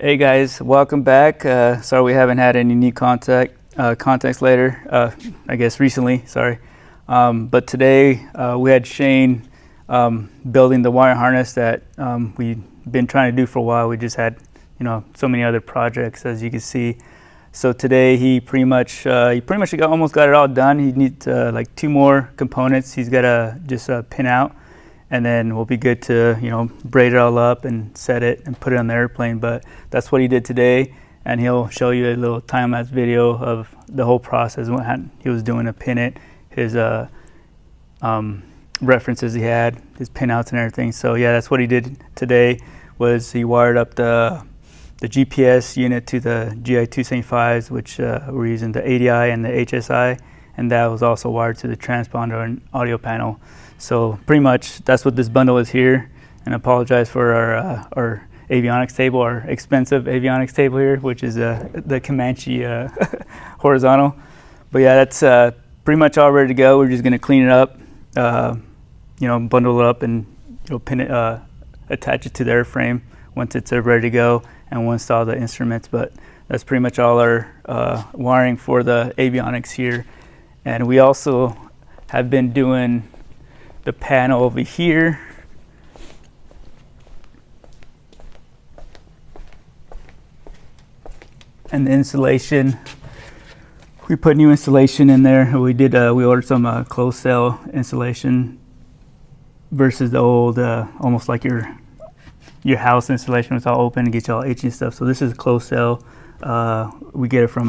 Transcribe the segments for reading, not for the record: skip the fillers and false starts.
Hey guys, welcome back. Sorry we haven't had any new context later. I guess recently. Sorry, but today we had Shane building the wire harness that we've been trying to do for a while. We just had, so many other projects, as you can see. So today he pretty much almost got it all done. He needs like 2 more components. He's got to just pin out, and then we'll be good to braid it all up and set it and put it on the airplane. But that's what he did today, and he'll show you a little time-lapse video of the whole process, what he was doing to pin it, his references he had, his pinouts and everything. So yeah, that's what he did today. Was he wired up the GPS unit to the GI 275s, which we're using the ADI and the HSI, and that was also wired to the transponder and audio panel. So pretty much that's what this bundle is here. And I apologize for our avionics table, our expensive avionics table here, which is the Comanche horizontal. But yeah, that's pretty much all ready to go. We're just gonna clean it up, bundle it up, and pin it, attach it to the airframe once it's ready to go, and we'll install the instruments. But that's pretty much all our wiring for the avionics here. And we also have been doing the panel over here. And the insulation, we put new insulation in there. We ordered some closed cell insulation versus the old, almost like your house insulation. It's all open and gets you all itchy and stuff. So this is closed cell. We get it from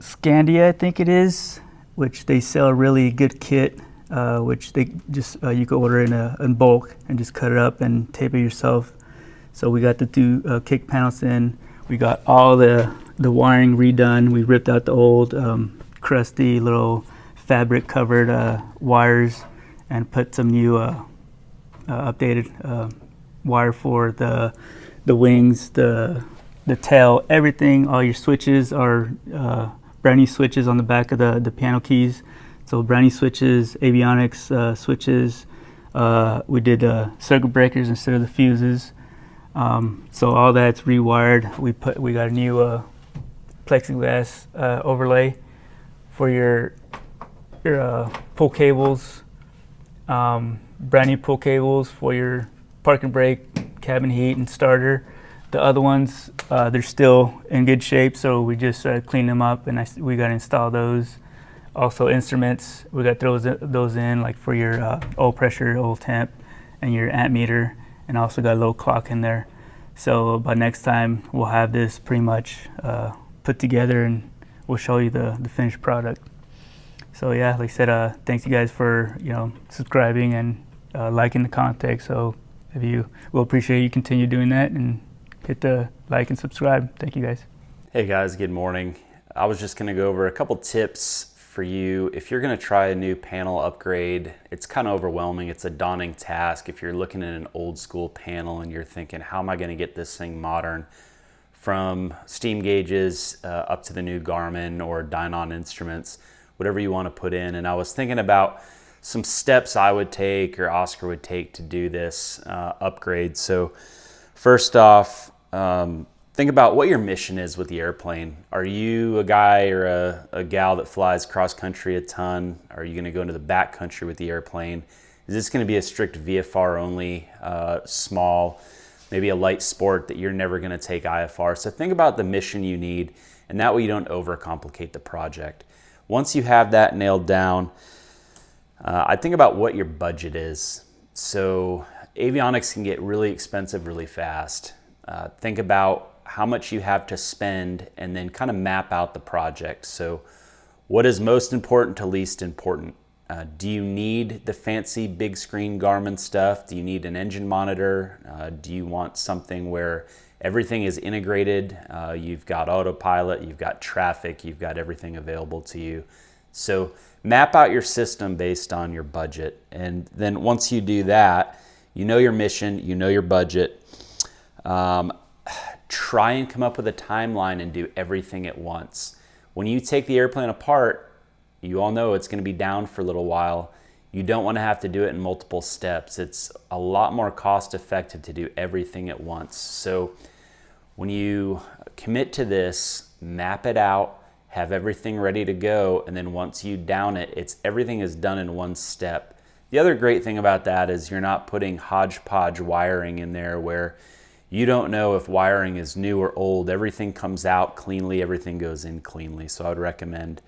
Scandia, I think it is, which they sell a really good kit, which they just you can order in bulk and just cut it up and tape it yourself. So we got the 2 kick panels in. We got all the wiring redone. We ripped out the old crusty little fabric covered wires and put some new updated wire for the wings, the tail, everything. All your switches are brand new switches on the back of the piano keys. So brand new switches, avionics switches. We did circuit breakers instead of the fuses. So all that's rewired. We got a new plexiglass overlay for your pull cables. Brand new pull cables for your park and brake, cabin heat, and starter. The other ones, they're still in good shape, so we just cleaned them up, and we got to install those. Also instruments, we got those in, like for your oil pressure, oil temp, and your amp meter, and also got a little clock in there. So by next time, we'll have this pretty much put together, and we'll show you the finished product. So yeah, like I said, thanks you guys for subscribing and liking the content. So we'll appreciate you continue doing that, and hit the like and subscribe. Thank you guys. Hey guys, good morning. I was just gonna go over a couple tips for you. If you're gonna try a new panel upgrade, it's kind of overwhelming. It's a daunting task. If you're looking at an old school panel and you're thinking, how am I gonna get this thing modern? From steam gauges up to the new Garmin or Dynon instruments, whatever you wanna put in. And I was thinking about some steps I would take or Oscar would take to do this upgrade. So first off, think about what your mission is with the airplane. Are you a guy or a gal that flies cross country a ton? Are you going to go into the back country with the airplane? Is this going to be a strict VFR only, small, maybe a light sport that you're never going to take IFR? So think about the mission you need, and that way you don't overcomplicate the project. Once you have that nailed down, I think about what your budget is. So avionics can get really expensive really fast. Think about how much you have to spend and then kind of map out the project. So what is most important to least important? Do you need the fancy big screen Garmin stuff? Do you need an engine monitor? Do you want something where everything is integrated? You've got autopilot, you've got traffic, you've got everything available to you. So map out your system based on your budget. And then once you do that, you know your mission, you know your budget. Try and come up with a timeline and do everything at once. When you take the airplane apart, you all know it's going to be down for a little while. You don't want to have to do it in multiple steps. It's a lot more cost effective to do everything at once. So when you commit to this, map it out, have everything ready to go, and then once you down it, everything is done in one step. The other great thing about that is you're not putting hodgepodge wiring in there where you don't know if wiring is new or old. Everything comes out cleanly, everything goes in cleanly. So I would recommend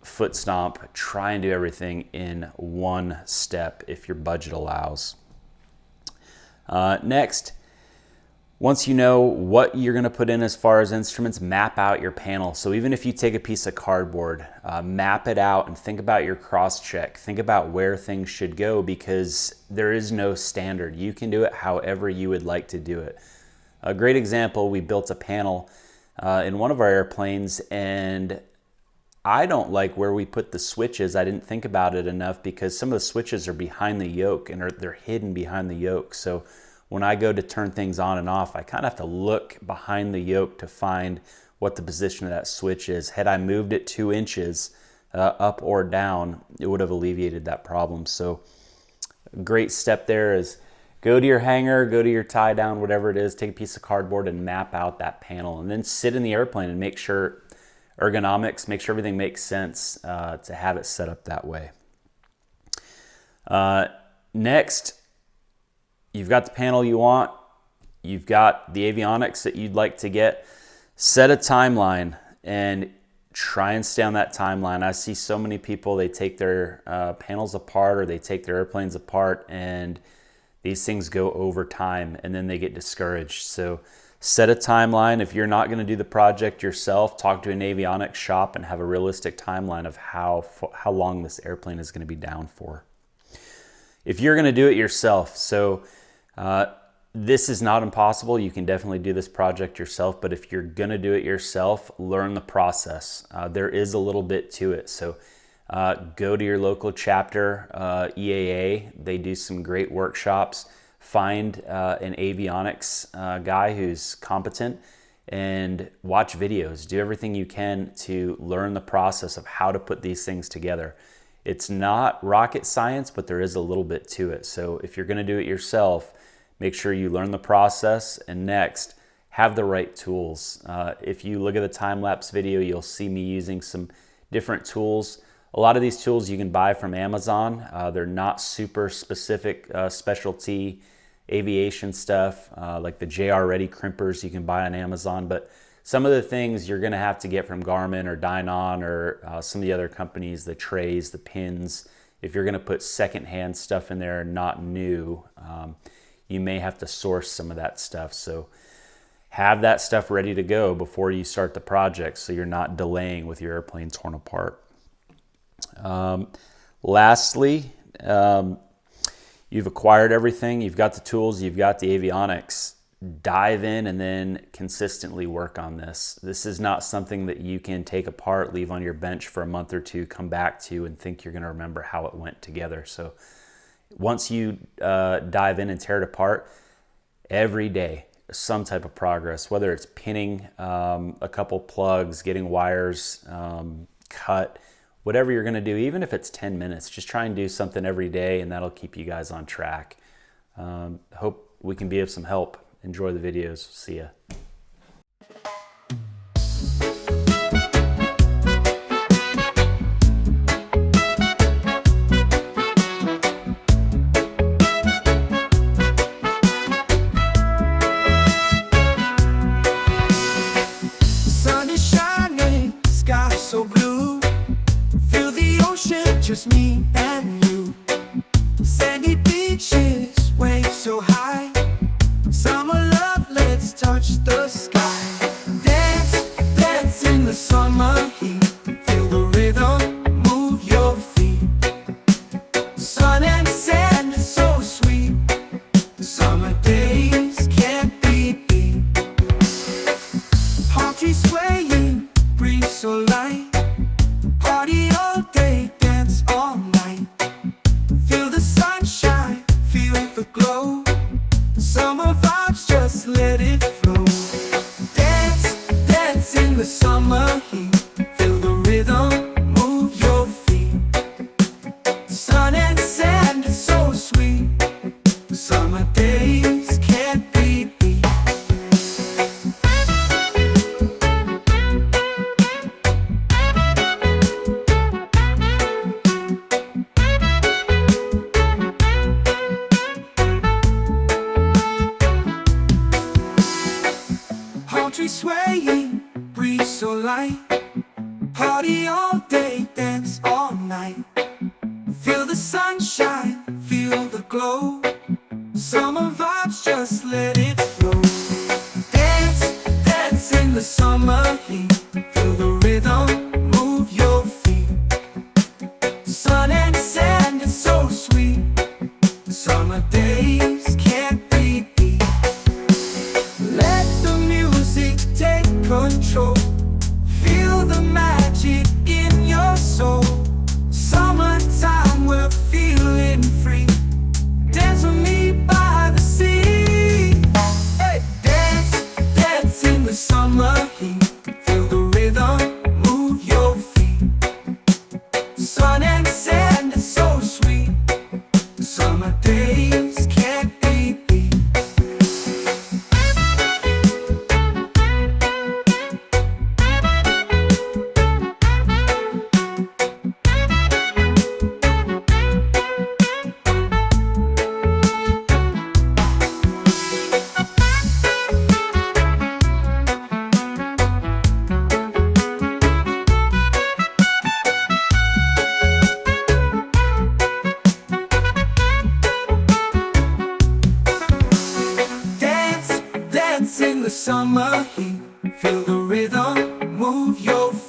foot stomp, try and do everything in one step if your budget allows. Next, once you know what you're going to put in as far as instruments, map out your panel. So even if you take a piece of cardboard, map it out and think about your cross check. Think about where things should go, because there is no standard. You can do it however you would like to do it. A great example, we built a panel in one of our airplanes, and I don't like where we put the switches. I didn't think about it enough because some of the switches are behind the yoke and they're hidden behind the yoke. So when I go to turn things on and off, I kind of have to look behind the yoke to find what the position of that switch is. Had I moved it 2 inches up or down, it would have alleviated that problem. So a great step there is go to your hanger, go to your tie down, whatever it is, take a piece of cardboard and map out that panel, and then sit in the airplane and make sure ergonomics, make sure everything makes sense to have it set up that way. Next, you've got the panel you want, you've got the avionics that you'd like to get. Set a timeline and try and stay on that timeline. I see so many people, they take their panels apart or they take their airplanes apart, and these things go over time and then they get discouraged. So set a timeline. If you're not going to do the project yourself, talk to an avionics shop and have a realistic timeline of how long this airplane is going to be down for. If you're going to do it yourself, so this is not impossible. You can definitely do this project yourself, but if you're going to do it yourself, learn the process. There is a little bit to it. So go to your local chapter, EAA. They do some great workshops. Find an avionics guy who's competent and watch videos. Do everything you can to learn the process of how to put these things together. It's not rocket science, but there is a little bit to it. So if you're going to do it yourself, make sure you learn the process, and next, have the right tools. If you look at the time-lapse video, you'll see me using some different tools. A lot of these tools you can buy from Amazon. They're not super specific specialty aviation stuff, like the JR Ready crimpers you can buy on Amazon, but some of the things you're gonna have to get from Garmin or Dynon or some of the other companies, the trays, the pins. If you're gonna put secondhand stuff in there, not new, you may have to source some of that stuff. So have that stuff ready to go before you start the project so you're not delaying with your airplane torn apart. Lastly, you've acquired everything, you've got the tools, you've got the avionics. Dive in and then consistently work on this. This is not something that you can take apart, leave on your bench for a month or two, come back to and think you're gonna remember how it went together. So once you dive in and tear it apart, every day, some type of progress, whether it's pinning a couple plugs, getting wires cut, whatever you're gonna do, even if it's 10 minutes, just try and do something every day and that'll keep you guys on track. Hope we can be of some help. Enjoy the videos. See ya. Sun is shining, sky so blue. Feel the ocean, just me and you. Sandy beaches, waves so high. Summer love, let's touch the sky. Dance, dance in the summer heat. Feel the rhythm, move your feet. Sun and sand, so sweet. Summer days can't be beat. Palm trees swaying, breeze so light. Party all day, dance all night. Feel the sunshine, feel the glow. Summer vibes, just let it flow. Dance, dance in the summer heat. Feel the rhythm, move your feet. days can't be beat. Palm tree swaying, breeze so light. Party all day, dance all night. Feel the sunshine, feel the glow. Summer vibes, just let it flow. Dance, dance in the summer heat. Feel the rhythm, move your feet. Sun and sand is so sweet. Summer days can't be beat. Let the music take control. Feel the magic in your soul. Summertime, we're feeling free. Dance with me by the sea. Hey, dance, dance in the summer heat. Feel the rhythm, move your feet. Sun and sand is so sweet. Summer days can't be beat. Dance in the summer heat. Feel the rhythm, move your feet.